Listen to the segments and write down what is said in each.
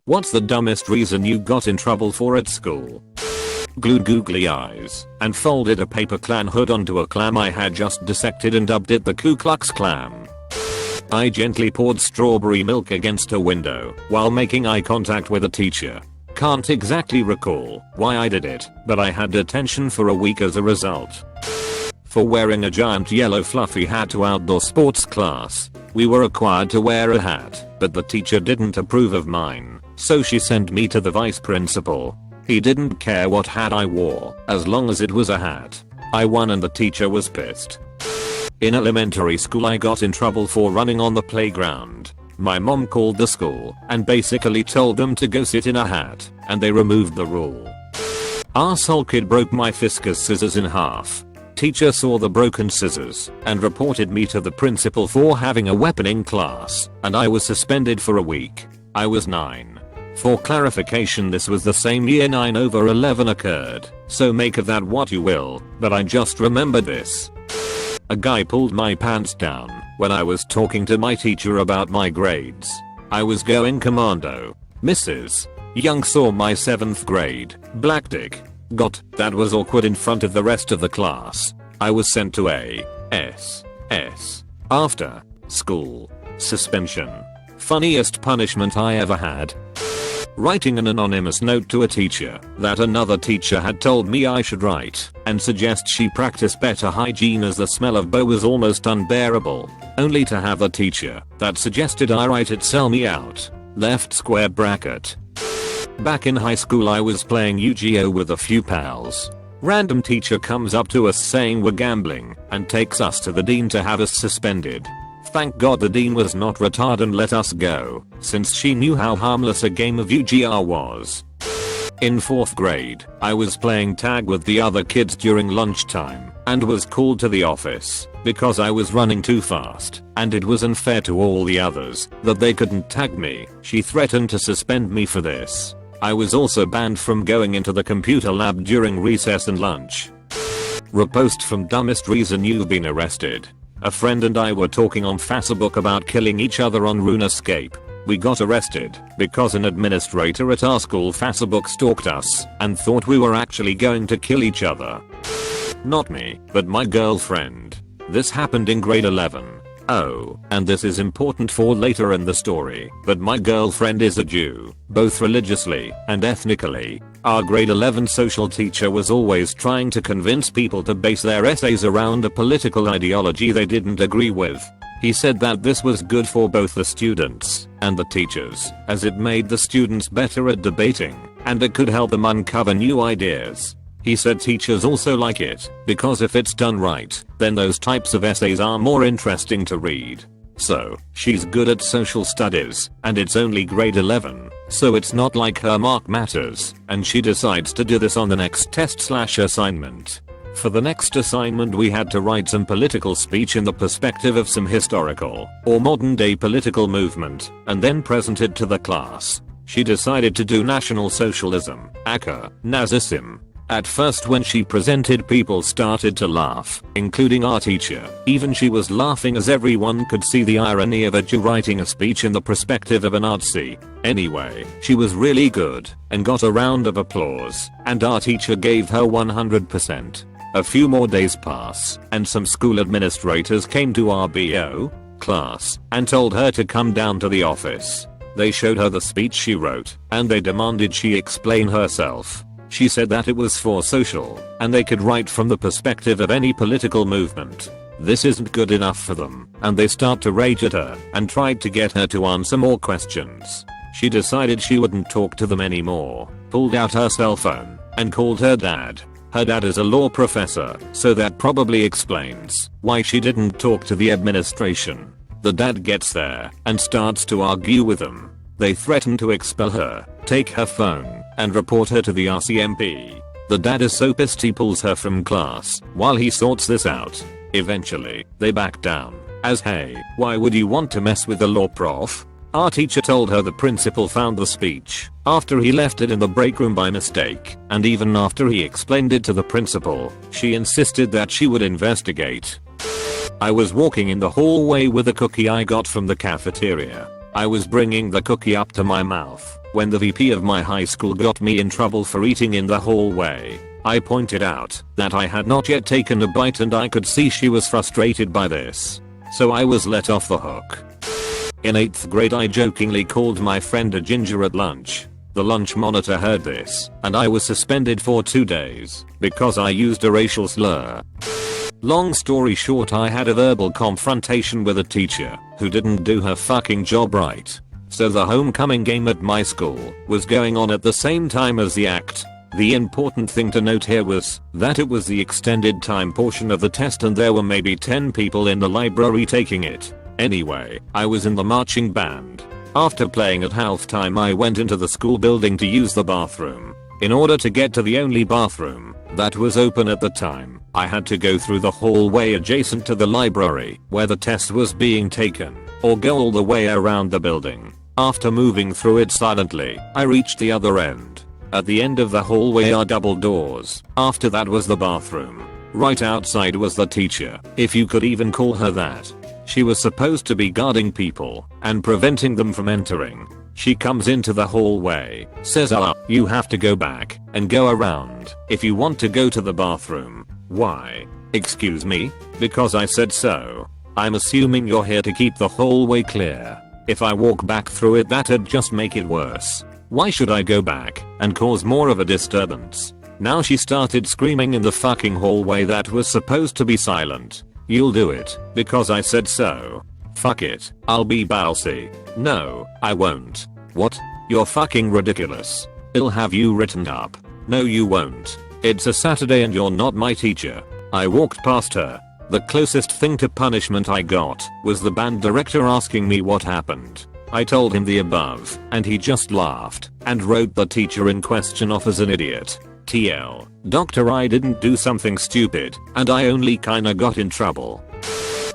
What's the dumbest reason you got in trouble for at school? Glued googly eyes and folded a paper clan hood onto a clam I had just dissected and dubbed it the Ku Klux Klan. I gently poured strawberry milk against a window while making eye contact with a teacher. Can't exactly recall why I did it, but I had detention for a week as a result. For wearing a giant yellow fluffy hat to outdoor sports class. We were required to wear a hat, but the teacher didn't approve of mine, so she sent me to the vice principal. He didn't care what hat I wore, as long as it was a hat. I won and the teacher was pissed. In elementary school I got in trouble for running on the playground. My mom called the school and basically told them to go sit in a hat, and they removed the rule. Arsehole kid broke my Fiskars scissors in half. Teacher saw the broken scissors and reported me to the principal for having a weapon in class, and I was suspended for a week. I was 9. For clarification, this was the same year 9/11 occurred, so make of that what you will, but I just remember this. A guy pulled my pants down when I was talking to my teacher about my grades. I was going commando. Mrs. Young saw my 7th grade black dick. That was awkward in front of the rest of the class. I was sent to a S. After school suspension. Funniest punishment I ever had. Writing an anonymous note to a teacher that another teacher had told me I should write and suggest she practice better hygiene as the smell of Bo was almost unbearable, only to have a teacher that suggested I write it sell me out. Left square bracket. Back in high school I was playing Yu-Gi-Oh with a few pals. Random teacher comes up to us saying we're gambling and takes us to the dean to have us suspended. Thank God the dean was not retarded and let us go, since she knew how harmless a game of Yu-Gi-Oh was. In 4th grade, I was playing tag with the other kids during lunchtime and was called to the office because I was running too fast and it was unfair to all the others that they couldn't tag me. She threatened to suspend me for this. I was also banned from going into the computer lab during recess and lunch. Repost from dumbest reason you've been arrested. A friend and I were talking on Facebook about killing each other on RuneScape. We got arrested because an administrator at our school Facebook stalked us and thought we were actually going to kill each other. Not me, but my girlfriend. This happened in grade 11. Oh, and this is important for later in the story, but my girlfriend is a Jew, both religiously and ethnically. Our grade 11 social teacher was always trying to convince people to base their essays around a political ideology they didn't agree with. He said that this was good for both the students and the teachers, as it made the students better at debating, and it could help them uncover new ideas. He said teachers also like it, because if it's done right, then those types of essays are more interesting to read. So, she's good at social studies, and it's only grade 11, so it's not like her mark matters, and she decides to do this on the next test/assignment. For the next assignment we had to write some political speech in the perspective of some historical or modern day political movement, and then present it to the class. She decided to do National Socialism, aka Nazism. At first when she presented people started to laugh, including our teacher. Even she was laughing as everyone could see the irony of a Jew writing a speech in the perspective of a Nazi. Anyway, she was really good and got a round of applause, and our teacher gave her 100%. A few more days pass, and some school administrators came to our BO class and told her to come down to the office. They showed her the speech she wrote, and they demanded she explain herself. She said that it was for social, and they could write from the perspective of any political movement. This isn't good enough for them, and they start to rage at her and tried to get her to answer more questions. She decided she wouldn't talk to them anymore, pulled out her cell phone, and called her dad. Her dad is a law professor, so that probably explains why she didn't talk to the administration. The dad gets there and starts to argue with them. They threaten to expel her, take her phone, and report her to the RCMP. The dad is so pissed he pulls her from class while he sorts this out. Eventually, they back down. As hey, why would you want to mess with the law prof? Our teacher told her the principal found the speech after he left it in the break room by mistake, and even after he explained it to the principal, she insisted that she would investigate. I was walking in the hallway with a cookie I got from the cafeteria. I was bringing the cookie up to my mouth When the VP of my high school got me in trouble for eating in the hallway, I pointed out that I had not yet taken a bite and I could see she was frustrated by this. So I was let off the hook. In 8th grade I jokingly called my friend a ginger at lunch. The lunch monitor heard this, and I was suspended for 2 days because I used a racial slur. Long story short, I had a verbal confrontation with a teacher who didn't do her fucking job right. So the homecoming game at my school was going on at the same time as the act. The important thing to note here was that it was the extended time portion of the test and there were maybe 10 people in the library taking it. Anyway, I was in the marching band. After playing at halftime I went into the school building to use the bathroom. In order to get to the only bathroom that was open at the time, I had to go through the hallway adjacent to the library where the test was being taken, or go all the way around the building. After moving through it silently, I reached the other end. At the end of the hallway are double doors. After that was the bathroom. Right outside was the teacher, if you could even call her that. She was supposed to be guarding people and preventing them from entering. She comes into the hallway, says you have to go back and go around if you want to go to the bathroom. Why? Excuse me? Because I said so. I'm assuming you're here to keep the hallway clear. If I walk back through it that'd just make it worse. Why should I go back and cause more of a disturbance? Now she started screaming in the fucking hallway that was supposed to be silent. You'll do it because I said so. Fuck it, I'll be bossy. No, I won't. What? You're fucking ridiculous. I'll have you written up. No you won't. It's a Saturday and you're not my teacher. I walked past her. The closest thing to punishment I got was the band director asking me what happened. I told him the above, and he just laughed and wrote the teacher in question off as an idiot. TL. Doctor, I didn't do something stupid, and I only kinda got in trouble.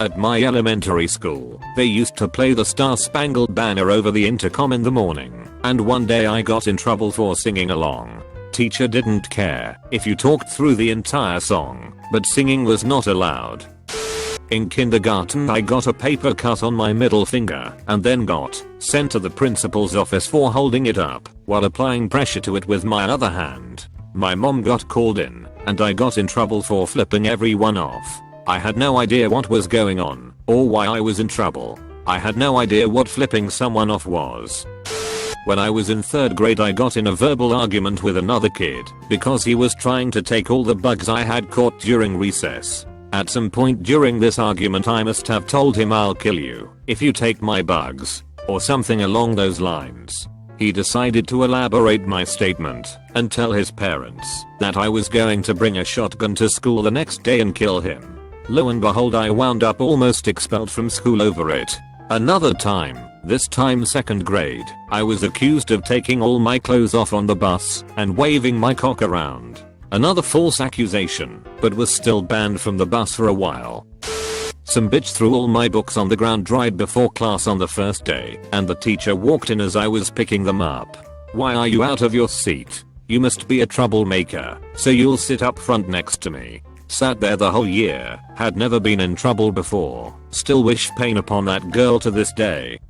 At my elementary school, they used to play the Star Spangled Banner over the intercom in the morning, and one day I got in trouble for singing along. Teacher didn't care if you talked through the entire song, but singing was not allowed. In kindergarten I got a paper cut on my middle finger and then got sent to the principal's office for holding it up while applying pressure to it with my other hand. My mom got called in and I got in trouble for flipping everyone off. I had no idea what was going on or why I was in trouble. I had no idea what flipping someone off was. When I was in 3rd grade I got in a verbal argument with another kid because he was trying to take all the bugs I had caught during recess. At some point during this argument I must have told him I'll kill you if you take my bugs, or something along those lines. He decided to elaborate my statement and tell his parents that I was going to bring a shotgun to school the next day and kill him. Lo and behold, I wound up almost expelled from school over it. Another time, this time 2nd grade, I was accused of taking all my clothes off on the bus and waving my cock around. Another false accusation, but was still banned from the bus for a while. Some bitch threw all my books on the ground right before class on the first day, and the teacher walked in as I was picking them up. Why are you out of your seat? You must be a troublemaker, so you'll sit up front next to me. Sat there the whole year, had never been in trouble before, still wish pain upon that girl to this day.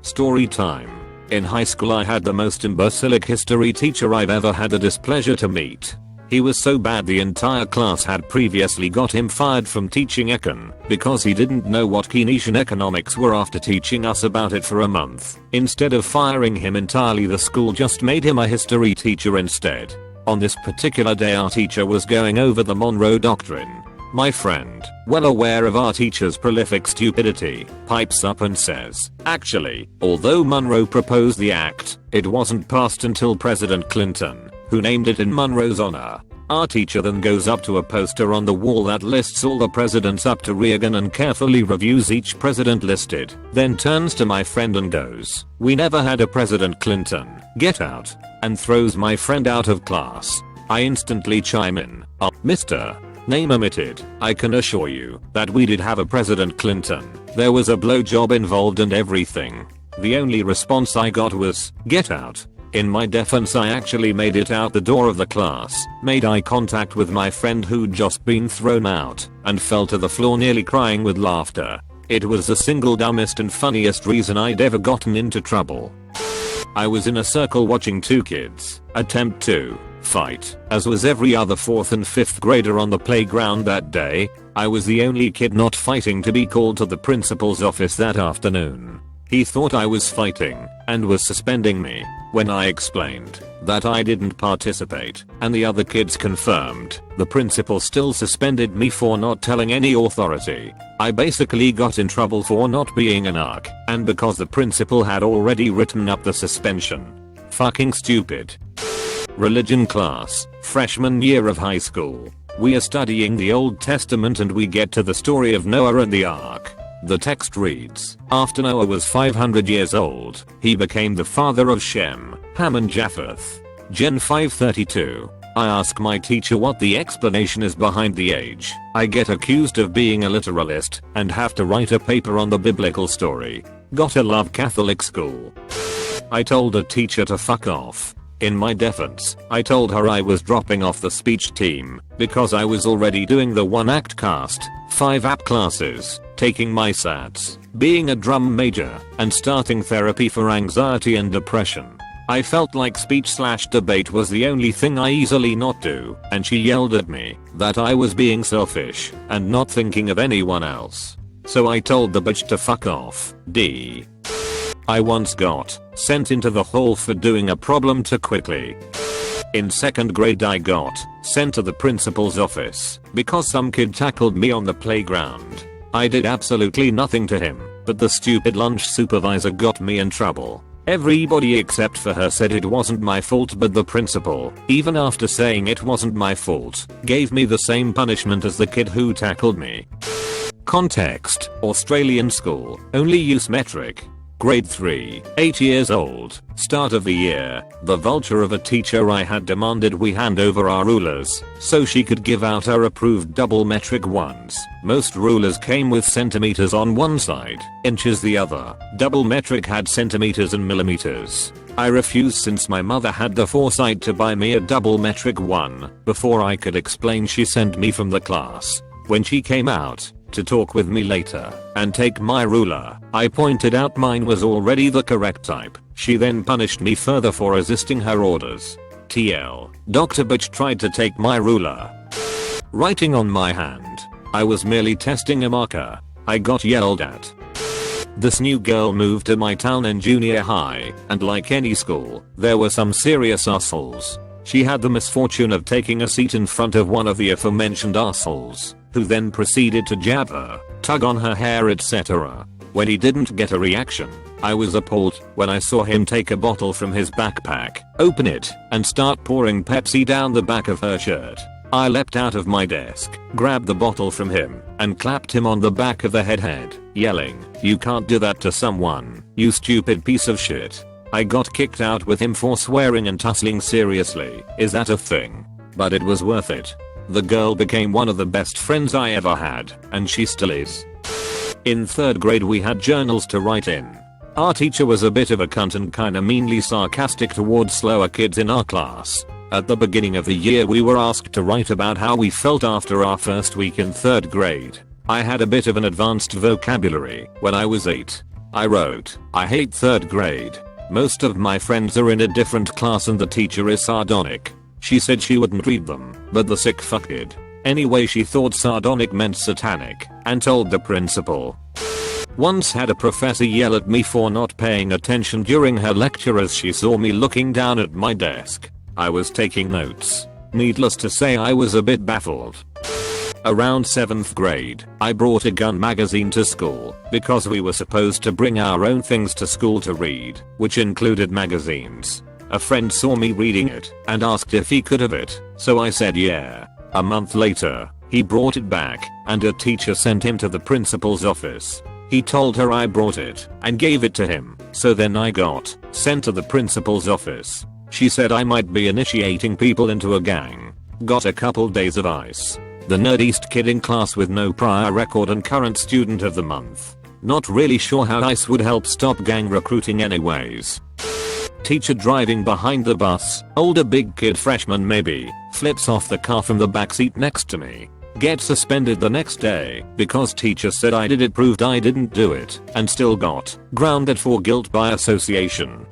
Story time. In high school I had the most imbecilic history teacher I've ever had the displeasure to meet. He was so bad the entire class had previously got him fired from teaching econ because he didn't know what Keynesian economics were after teaching us about it for a month. Instead of firing him entirely, the school just made him a history teacher instead. On this particular day our teacher was going over the Monroe Doctrine. My friend, well aware of our teacher's prolific stupidity, pipes up and says, actually, although Monroe proposed the act, it wasn't passed until President Clinton, who named it in Monroe's honor. Our teacher then goes up to a poster on the wall that lists all the presidents up to Reagan and carefully reviews each president listed, then turns to my friend and goes, "We never had a President Clinton, get out," and throws my friend out of class. I instantly chime in, "Mr. Name omitted, I can assure you that we did have a President Clinton. There was a blowjob involved and everything." The only response I got was, "Get out." In my defense, I actually made it out the door of the class, made eye contact with my friend who'd just been thrown out, and fell to the floor nearly crying with laughter. It was the single dumbest and funniest reason I'd ever gotten into trouble. I was in a circle watching two kids attempt to fight, as was every other 4th and 5th grader on the playground that day. I was the only kid not fighting to be called to the principal's office that afternoon. He thought I was fighting and was suspending me when I explained that I didn't participate, and the other kids confirmed. The principal still suspended me for not telling any authority. I basically got in trouble for not being an ARC, and because the principal had already written up the suspension. Fucking stupid. Religion class, freshman year of high school. We are studying the Old Testament and we get to the story of Noah and the Ark. The text reads, after Noah was 500 years old, he became the father of Shem, Ham and Japheth. Gen 532. I ask my teacher what the explanation is behind the age. I get accused of being a literalist and have to write a paper on the biblical story. Gotta love Catholic school. I told a teacher to fuck off. In my defense, I told her I was dropping off the speech team because I was already doing the 1-act cast, 5 app classes, taking my SATs, being a drum major, and starting therapy for anxiety and depression. I felt like speech/debate was the only thing I easily not do, and she yelled at me that I was being selfish and not thinking of anyone else. So I told the bitch to fuck off. I once got sent into the hall for doing a problem too quickly. In 2nd grade I got sent to the principal's office because some kid tackled me on the playground. I did absolutely nothing to him, but the stupid lunch supervisor got me in trouble. Everybody except for her said it wasn't my fault, but the principal, even after saying it wasn't my fault, gave me the same punishment as the kid who tackled me. Context: Australian school, only use metric. Grade 3, 8 years old, start of the year. The vulture of a teacher I had demanded we hand over our rulers so she could give out our approved double metric ones. Most rulers came with centimeters on one side, inches the other. Double metric had centimeters and millimeters. I refused since my mother had the foresight to buy me a double metric one. Before I could explain, she sent me from the class. When she came out to talk with me later and take my ruler, I pointed out mine was already the correct type. She then punished me further for resisting her orders. TL. Dr. Bitch tried to take my ruler. Writing on my hand. I was merely testing a marker. I got yelled at. This new girl moved to my town in junior high, and like any school, there were some serious assholes. She had the misfortune of taking a seat in front of one of the aforementioned assholes, who then proceeded to jab her, tug on her hair, etc. When he didn't get a reaction, I was appalled when I saw him take a bottle from his backpack, open it, and start pouring Pepsi down the back of her shirt. I leapt out of my desk, grabbed the bottle from him, and clapped him on the back of the head, yelling, "You can't do that to someone, you stupid piece of shit." I got kicked out with him for swearing and tussling. Seriously, is that a thing? But it was worth it. The girl became one of the best friends I ever had, and she still is. In 3rd grade we had journals to write in. Our teacher was a bit of a cunt and kinda meanly sarcastic towards slower kids in our class. At the beginning of the year we were asked to write about how we felt after our first week in 3rd grade. I had a bit of an advanced vocabulary when I was 8. I wrote, "I hate 3rd grade. Most of my friends are in a different class and the teacher is sardonic." She said she wouldn't read them, but the sick fuck did. Anyway, she thought sardonic meant satanic, and told the principal. Once had a professor yell at me for not paying attention during her lecture as she saw me looking down at my desk. I was taking notes. Needless to say, I was a bit baffled. Around 7th grade, I brought a gun magazine to school because we were supposed to bring our own things to school to read, which included magazines. A friend saw me reading it and asked if he could have it, so I said yeah. A month later, he brought it back and a teacher sent him to the principal's office. He told her I brought it and gave it to him, so then I got sent to the principal's office. She said I might be initiating people into a gang. Got a couple days of ice. The nerdiest kid in class with no prior record and current student of the month. Not really sure how ice would help stop gang recruiting anyways. Teacher driving behind the bus, older big kid, freshman maybe, flips off the car from the backseat next to me. Get suspended the next day because teacher said I did it, proved I didn't do it, and still got grounded for guilt by association.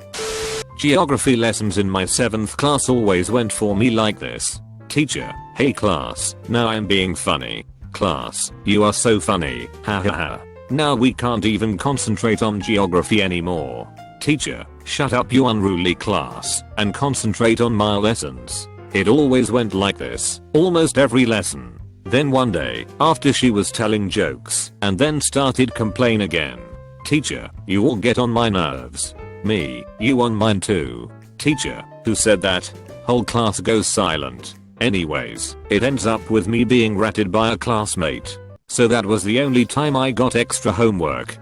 Geography lessons in my 7th class always went for me like this. Teacher, hey class, now I'm being funny. Class, you are so funny, ha ha ha. Now we can't even concentrate on geography anymore. Teacher, shut up you unruly class, and concentrate on my lessons. It always went like this, almost every lesson. Then one day, after she was telling jokes, and then started complain again. Teacher, you all get on my nerves. Me, you on mine too. Teacher, who said that? Whole class goes silent. Anyways, it ends up with me being ratted by a classmate. So that was the only time I got extra homework.